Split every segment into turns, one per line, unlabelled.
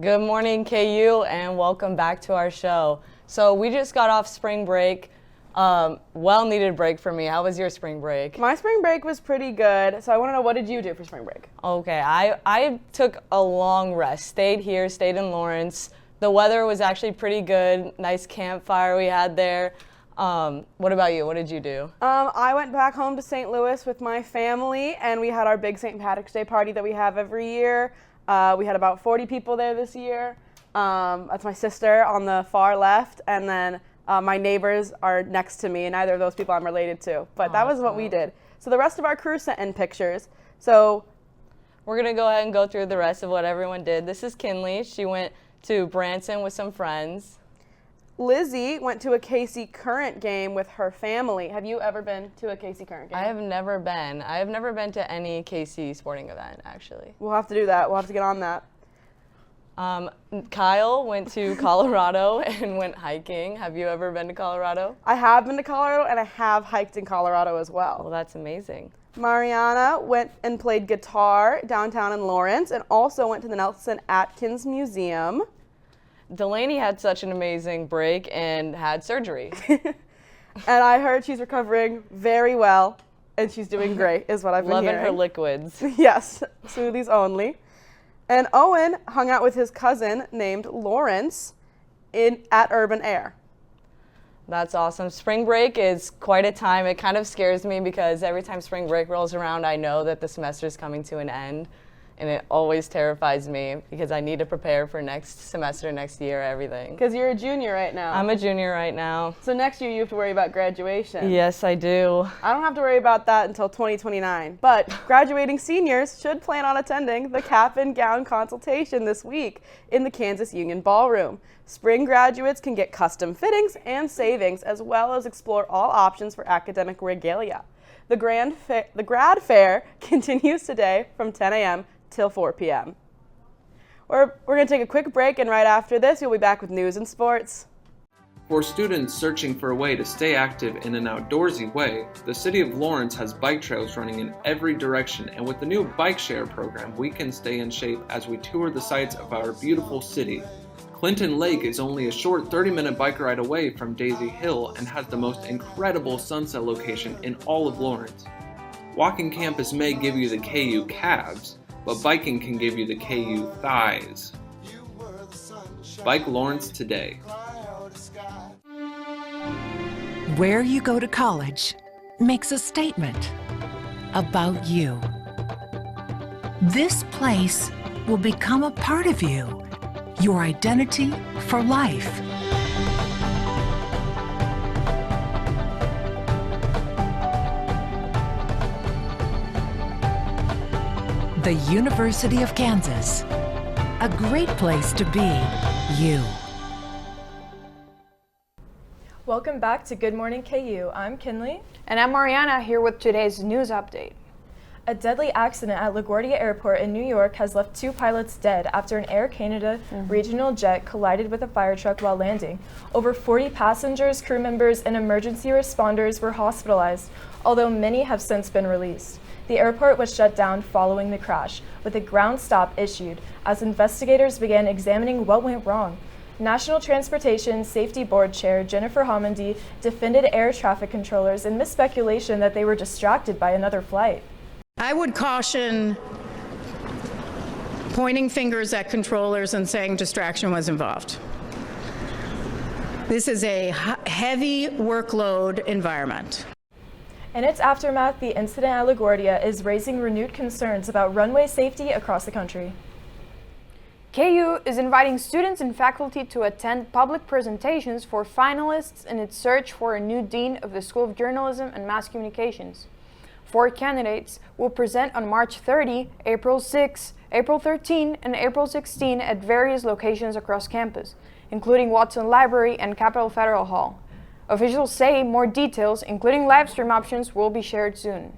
Good morning, KU, and welcome back to our show. So we just got off spring break, well-needed break for me. How was your spring break?
My spring break was pretty good. So I want to know, what did you do for spring break?
Okay, I took a long rest, stayed in Lawrence. The weather was actually pretty good, nice campfire we had there. What about you? What did you do?
I went back home to St. Louis with my family, and we had our big St. Patrick's Day party that we have every year. We had about 40 people there this year. That's my sister on the far left, and then my neighbors are next to me, and neither of those people I'm related to. But that was what we did. So the rest of our crew sent in pictures. So
we're going to go ahead and go through the rest of what everyone did. This is Kinley. She went to Branson with some friends.
Lizzie went to a KC Current game with her family. Have you ever been to a KC Current game?
I have never been. I have never been to any KC sporting event, actually.
We'll have to do that. We'll have to get on that.
Kyle went to Colorado and went hiking. Have you ever been to Colorado?
I have been to Colorado, and I have hiked in Colorado as well.
Well, that's amazing.
Mariana went and played guitar downtown in Lawrence, and also went to the Nelson Atkins Museum.
Delaney had such an amazing break and had surgery.
And I heard she's recovering very well, and she's doing great, is what I've been hearing.
Loving her liquids.
Yes, smoothies only. And Owen hung out with his cousin named Lawrence at Urban Air.
That's awesome. Spring break is quite a time. It kind of scares me because every time spring break rolls around, I know that the semester is coming to an end. And it always terrifies me because I need to prepare for next semester, next year, everything.
Because you're a junior right now.
I'm a junior right now.
So next year you have to worry about graduation.
Yes, I do.
I don't have to worry about that until 2029. But graduating seniors should plan on attending the cap and gown consultation this week in the Kansas Union Ballroom. Spring graduates can get custom fittings and savings, as well as explore all options for academic regalia. The grad fair continues today from 10 a.m. till 4 p.m. We're going to take a quick break, and right after this, we'll be back with news and sports.
For students searching for a way to stay active in an outdoorsy way, the City of Lawrence has bike trails running in every direction, and with the new bike share program, we can stay in shape as we tour the sights of our beautiful city. Clinton Lake is only a short 30-minute bike ride away from Daisy Hill and has the most incredible sunset location in all of Lawrence. Walking campus may give you the KU calves, but biking can give you the KU thighs. Bike Lawrence today.
Where you go to college makes a statement about you. This place will become a part of you, your identity for life. The University of Kansas, a great place to be you.
Welcome back to Good Morning KU. I'm Kinley.
And I'm Mariana, here with today's news update.
A deadly accident at LaGuardia Airport in New York has left 2 pilots dead after an Air Canada regional jet collided with a fire truck while landing. Over 40 passengers, crew members, and emergency responders were hospitalized, although many have since been released. The airport was shut down following the crash, with a ground stop issued as investigators began examining what went wrong. National Transportation Safety Board Chair Jennifer Homendy defended air traffic controllers amid speculation that they were distracted by another flight.
I would caution pointing fingers at controllers and saying distraction was involved. This is a heavy workload environment.
In its aftermath, the incident at LaGuardia is raising renewed concerns about runway safety across the country.
KU is inviting students and faculty to attend public presentations for finalists in its search for a new dean of the School of Journalism and Mass Communications. 4 candidates will present on March 30, April 6, April 13 and April 16 at various locations across campus, including Watson Library and Capitol Federal Hall. Officials say more details, including live stream options, will be shared soon.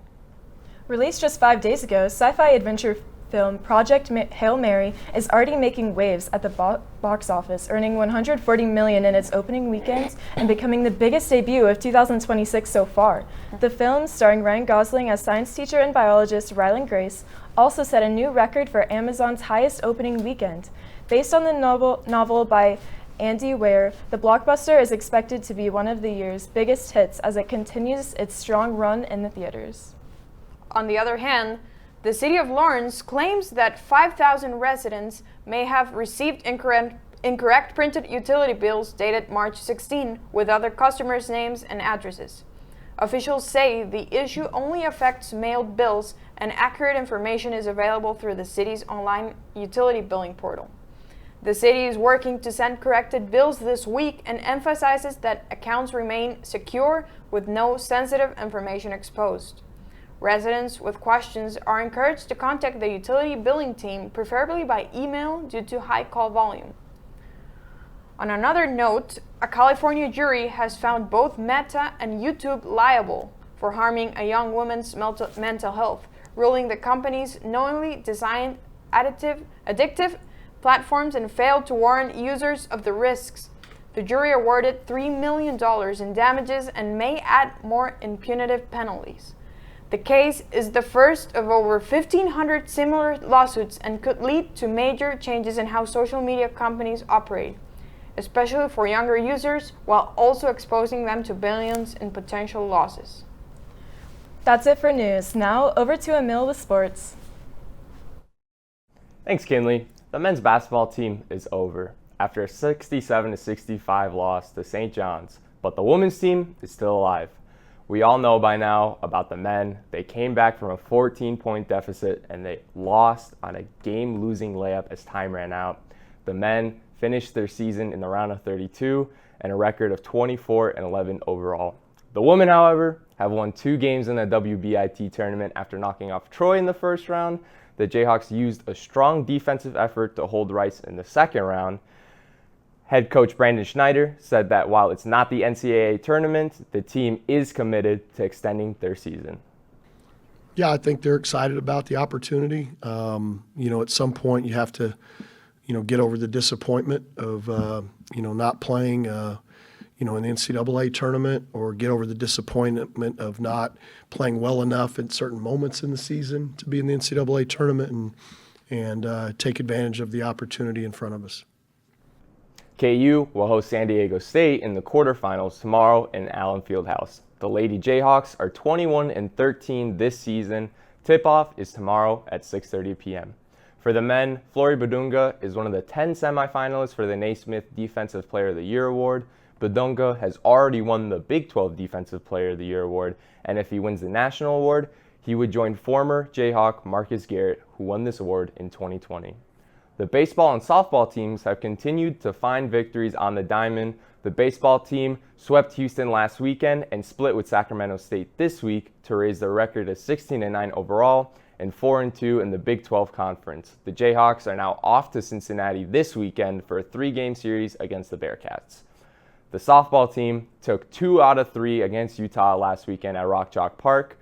Released just 5 days ago, sci-fi adventure film Project Hail Mary is already making waves at the box office, earning $140 million in its opening weekend and becoming the biggest debut of 2026 so far. The film, starring Ryan Gosling as science teacher and biologist Ryland Grace, also set a new record for Amazon's highest opening weekend. Based on the novel by Andy Weir, the blockbuster is expected to be one of the year's biggest hits as it continues its strong run in the theaters.
On the other hand, the city of Lawrence claims that 5,000 residents may have received incorrect printed utility bills dated March 16 with other customers' names and addresses. Officials say the issue only affects mailed bills, and accurate information is available through the city's online utility billing portal. The city is working to send corrected bills this week and emphasizes that accounts remain secure with no sensitive information exposed. Residents with questions are encouraged to contact the utility billing team, preferably by email due to high call volume. On another note, a California jury has found both Meta and YouTube liable for harming a young woman's mental health, ruling the companies knowingly designed addictive platforms and failed to warn users of the risks. The jury awarded $3 million in damages and may add more in punitive penalties. The case is the first of over 1,500 similar lawsuits and could lead to major changes in how social media companies operate, especially for younger users, while also exposing them to billions in potential losses.
That's it for news. Now, over to Emil with sports.
Thanks, Kinley. The men's basketball team is over after a 67-65 loss to St. John's, but the women's team is still alive. We all know by now about the men. They came back from a 14-point deficit and they lost on a game-losing layup as time ran out. The men finished their season in the round of 32 and a record of 24-11 overall. The women, however, have won 2 games in the WBIT tournament after knocking off Troy in the first round. The Jayhawks used a strong defensive effort to hold Rice in the second round. Head coach Brandon Schneider said that while it's not the NCAA tournament, the team is committed to extending their season.
Yeah, I think they're excited about the opportunity. At some point you have to, get over the disappointment of, not playing, in the NCAA tournament, or get over the disappointment of not playing well enough in certain moments in the season to be in the NCAA tournament and take advantage of the opportunity in front of us.
KU will host San Diego State in the quarterfinals tomorrow in Allen Fieldhouse. The Lady Jayhawks are 21-13 this season. Tip-off is tomorrow at 6:30 p.m. For the men, Flory Badunga is one of the 10 semifinalists for the Naismith Defensive Player of the Year award. Badunga has already won the Big 12 Defensive Player of the Year award, and if he wins the national award, he would join former Jayhawk Marcus Garrett, who won this award in 2020. The baseball and softball teams have continued to find victories on the diamond. The baseball team swept Houston last weekend and split with Sacramento State this week to raise their record to 16-9 overall and 4-2 in the Big 12 Conference. The Jayhawks are now off to Cincinnati this weekend for a 3-game series against the Bearcats. The softball team took 2 out of 3 against Utah last weekend at Rock Chalk Park.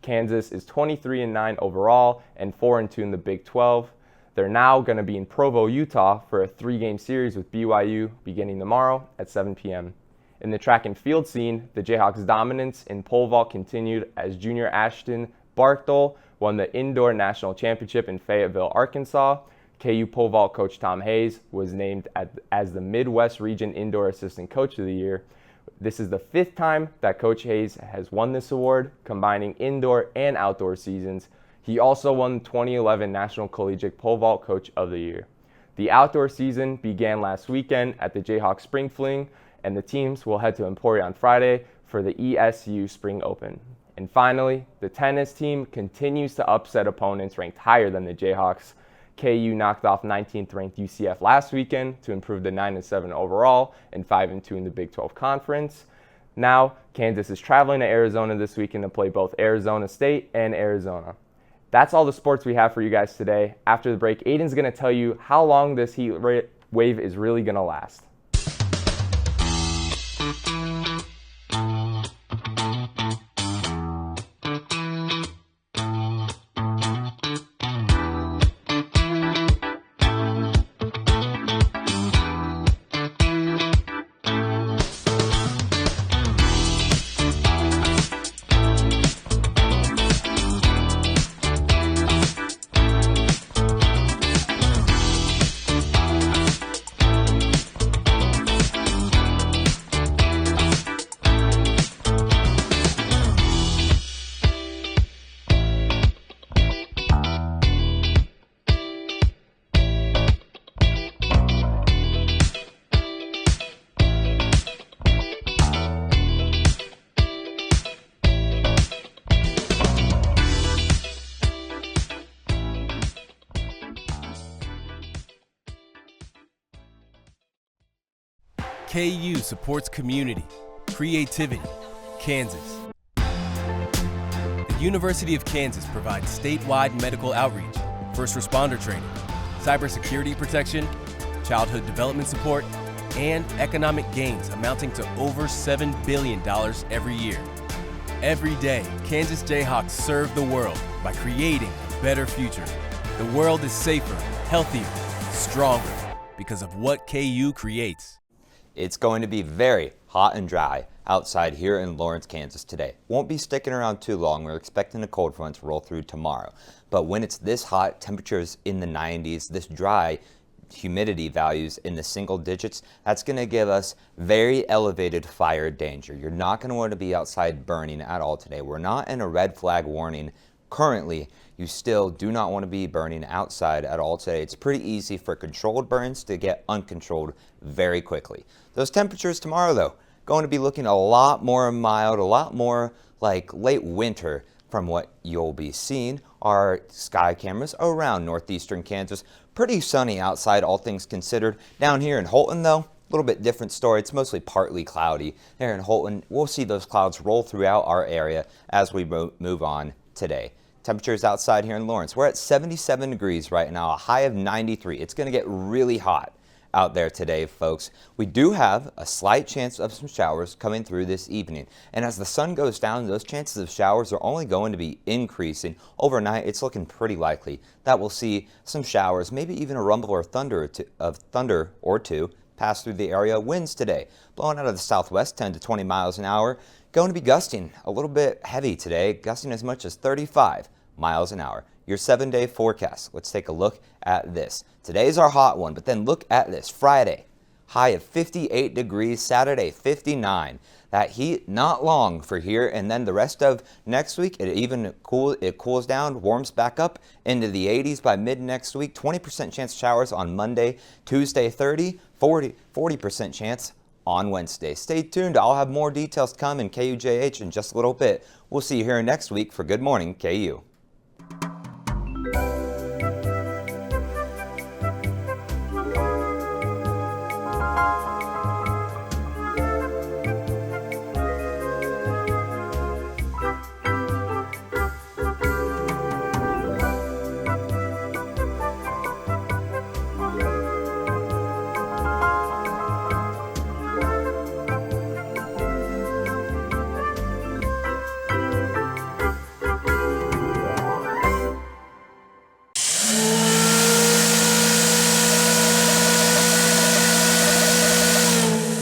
Kansas is 23-9 overall and 4-2 in the Big 12. They're now going to be in Provo, Utah for a 3-game series with BYU beginning tomorrow at 7 p.m. In the track and field scene, the Jayhawks' dominance in pole vault continued as junior Ashton Bartol won the indoor national championship in Fayetteville, Arkansas. KU pole vault coach Tom Hayes was named as the Midwest Region Indoor Assistant Coach of the Year. This is the 5th time that Coach Hayes has won this award, combining indoor and outdoor seasons. He also won the 2011 National Collegiate Pole Vault Coach of the Year. The outdoor season began last weekend at the Jayhawk Spring Fling, and the teams will head to Emporia on Friday for the ESU Spring Open. And finally, the tennis team continues to upset opponents ranked higher than the Jayhawks. KU knocked off 19th ranked UCF last weekend to improve to 9-7 overall and 5-2 in the Big 12 Conference. Now, Kansas is traveling to Arizona this weekend to play both Arizona State and Arizona. That's all the sports we have for you guys today. After the break, Aiden's going to tell you how long this heat wave is really going to last.
KU supports community, creativity, Kansas. The University of Kansas provides statewide medical outreach, first responder training, cybersecurity protection, childhood development support, and economic gains amounting to over $7 billion every year. Every day, Kansas Jayhawks serve the world by creating a better future. The world is safer, healthier, stronger because of what KU creates.
It's going to be very hot and dry outside here in Lawrence, Kansas today. Won't be sticking around too long. We're expecting a cold front to roll through tomorrow. But when it's this hot, temperatures in the 90s, this dry, humidity values in the single digits, that's going to give us very elevated fire danger. You're not going to want to be outside burning at all today. We're not in a red flag warning currently. You still do not want to be burning outside at all today. It's pretty easy for controlled burns to get uncontrolled very quickly. Those temperatures tomorrow, though, going to be looking a lot more mild, a lot more like late winter from what you'll be seeing. Our sky cameras around northeastern Kansas. Pretty sunny outside, all things considered. Down here in Holton, though, a little bit different story. It's mostly partly cloudy. There in Holton, we'll see those clouds roll throughout our area as we move on today. Temperatures outside here in Lawrence, we're at 77 degrees right now, a high of 93. It's going to get really hot out there today, folks. We do have a slight chance of some showers coming through this evening. And as the sun goes down, those chances of showers are only going to be increasing. Overnight, it's looking pretty likely that we'll see some showers, maybe even a rumble or thunder or two pass through the area. Winds today blowing out of the southwest 10 to 20 miles an hour. Going to be gusting a little bit heavy today, gusting as much as 35 miles an hour. Your 7-day forecast. Let's take a look at this. Today's our hot one, but then look at this. Friday, high of 58 degrees. Saturday, 59. That heat not long for here, and then the rest of next week, it cools down, warms back up into the 80s by mid next week. 20% chance of showers on Monday, Tuesday 40% chance on Wednesday. Stay tuned. I'll have more details come in KUJH in just a little bit. We'll see you here next week for Good Morning KU.